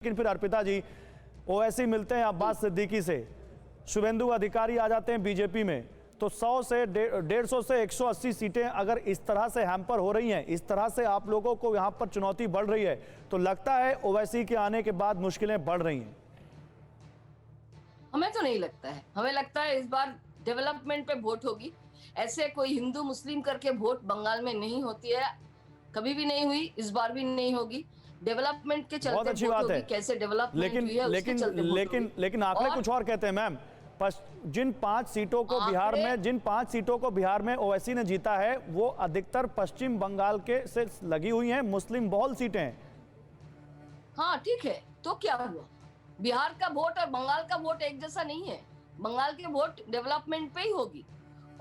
लेकिन फिर अर्पिता जी ओवैसी मिलते हैं अब्बास सिद्दीकी से, शुभेंदु अधिकारी आ जाते हैं बीजेपी में, तो 100 से 150 से 180 सीटें अगर इस तरह से हैम्पर हो रही हैं, इस तरह से आप लोगों को यहां पर चुनौती बढ़ रही है, तो लगता है ओवैसी के आने के बाद मुश्किलें बढ़ रही हैं। हमें तो नहीं लगता है, हमें लगता है इस बार डेवलपमेंट पे वोट होगी। ऐसे कोई हिंदू मुस्लिम करके वोट बंगाल में नहीं होती है, कभी भी नहीं हुई, इस बार भी नहीं होगी। डेवलपमेंट के चलते बहुत अच्छी बात है, कैसे डेवलपमेंट हुई है उसके चलते वोट होगी। लेकिन आंकड़े कुछ और कहते हैं मैम। जिन 5 सीटों को बिहार में ओवैसी ने जीता है, वो अधिकतर पश्चिम बंगाल के से लगी हुई हैं, मुस्लिम बहुल सीटें हैं। हाँ ठीक है, तो क्या हुआ? बिहार का वोट और बंगाल का वोट एक जैसा नहीं है। बंगाल के वोट डेवलपमेंट पे ही होगी,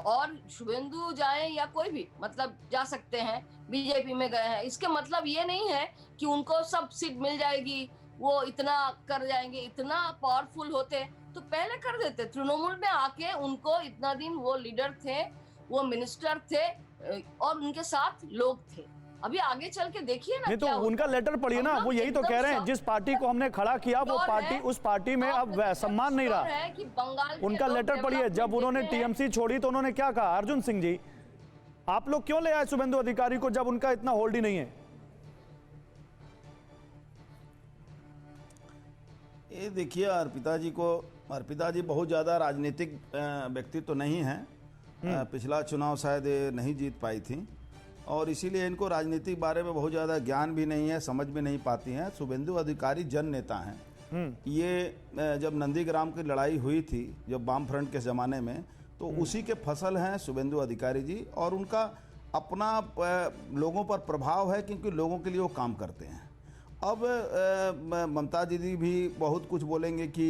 और शुभेंदु जाए या कोई भी मतलब जा सकते हैं, बीजेपी में गए हैं, इसके मतलब ये नहीं है कि उनको सब सीट मिल जाएगी, वो इतना कर जाएंगे। इतना पावरफुल होते तो पहले कर देते। तृणमूल में आके उनको इतना दिन वो लीडर थे, वो मिनिस्टर थे और उनके साथ लोग थे। अभी आगे चल के देखिए ना, नहीं तो उनका लेटर पढ़िए ना, वो यही तो कह रहे हैं, जिस पार्टी को हमने खड़ा किया वो पार्टी, उस पार्टी में अब सम्मान नहीं रहा है कि बंगाल उनका लेटर पढ़िए। जब उन्होंने टीएमसी छोड़ी तो उन्होंने क्या कहा? अर्जुन सिंह जी, आप लोग क्यों ले आए शुभेंदु अधिकारी को जब उनका इतना होल्ड ही नहीं है? ये देखिए, अर्पिता जी बहुत ज़्यादा राजनीतिक व्यक्ति तो नहीं है। पिछला चुनाव शायद नहीं जीत पाई थी, और इसीलिए इनको राजनीतिक बारे में बहुत ज़्यादा ज्ञान भी नहीं है, समझ भी नहीं पाती हैं। शुभेंदु अधिकारी जन नेता हैं। ये जब नंदीग्राम की लड़ाई हुई थी, जब वाम फ्रंट के ज़माने में, तो उसी के फसल हैं शुभेंदु अधिकारी जी, और उनका अपना लोगों पर प्रभाव है, क्योंकि लोगों के लिए वो काम करते हैं। अब ममता दीदी भी बहुत कुछ बोलेंगे कि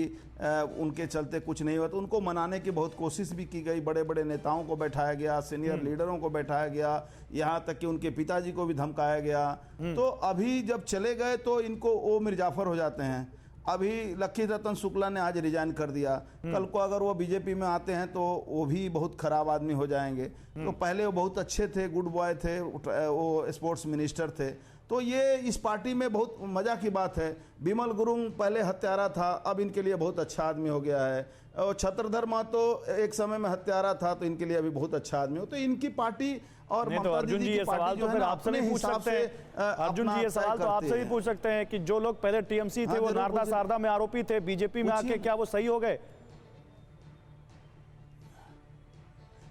उनके चलते कुछ नहीं हुआ, तो उनको मनाने की बहुत कोशिश भी की गई। बड़े बड़े नेताओं को बैठाया गया, सीनियर लीडरों को बैठाया गया, यहाँ तक कि उनके पिताजी को भी धमकाया गया। तो अभी जब चले गए तो इनको ओ मिर्जाफर हो जाते हैं। अभी लक्की रतन शुक्ला ने आज रिजाइन कर दिया, कल को अगर वो बीजेपी में आते हैं तो वो भी बहुत खराब आदमी हो जाएंगे। तो पहले वो बहुत अच्छे थे, गुड बॉय थे, वो स्पोर्ट्स मिनिस्टर थे। तो ये इस पार्टी में बहुत मजा की बात है। बिमल गुरुंग पहले हत्यारा था, अब इनके लिए बहुत अच्छा आदमी हो गया है। और छत्रधर महतो एक समय में हत्यारा था, तो इनके लिए अभी बहुत अच्छा आदमी हो। तो इनकी पार्टी और तो अर्जुन जी, ये सवाल तो फिर आपसे नहीं पूछ सकते हैं। अर्जुन जी, ये सवाल तो आपसे भी पूछ सकते हैं कि जो लोग पहले टीएमसी थे, वो नारदा शारदा में आरोपी थे, बीजेपी में आके क्या वो सही हो गए?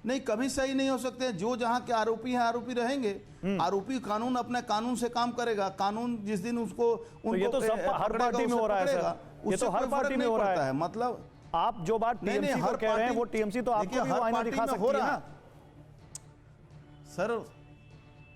नहीं, कभी सही नहीं हो सकते। जो जहां के आरोपी हैं, आरोपी रहेंगे। आरोपी कानून अपने कानून से काम करेगा। कानून जिस दिन उसको तो ये तो सब हर पार्टी में हो रहा है सर, ये तो हर पार्टी में हो रहा है। मतलब आप जो बात टीएमसी को कह रहे हैं, वो टीएमसी तो आपको भी आईना दिखा सकती है ना।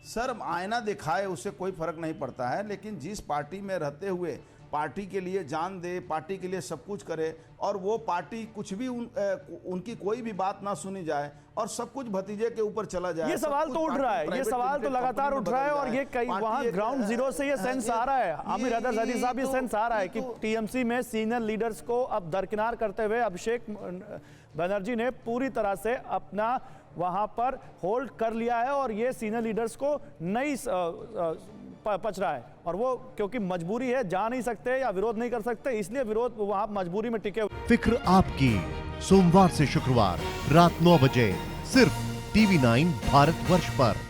सर आईना दिखाए उससे कोई फर्क नहीं पड़ता है, लेकिन जिस पार्टी में रहते हुए पार्टी के लिए जान दे, पार्टी के लिए सब कुछ करे, और वो पार्टी कुछ भी उनकी कोई भी बात ना सुनी जाए और सब कुछ भतीजे के ऊपर चला जाए। ये सवाल तो उठ रहा है, ये सवाल तो लगातार उठ रहा है, और ये कई वहां ग्राउंड जीरो से ये सेंस आ रहा है। आमिर हैदर ज़ैदी साहब, ये सेंस आ रहा है कि टीएमसी में सीनियर लीडर्स को अब दरकिनार करते हुए अभिषेक बनर्जी ने पूरी तरह से अपना वहां पर होल्ड कर लिया है, और ये सीनियर लीडर्स को नहीं पच रहा है। और वो क्योंकि मजबूरी है, जा नहीं सकते या विरोध नहीं कर सकते, इसलिए विरोध वहां मजबूरी में टिके। फिक्र आपकी, सोमवार से शुक्रवार रात 9 बजे सिर्फ TV9 भारतवर्ष पर।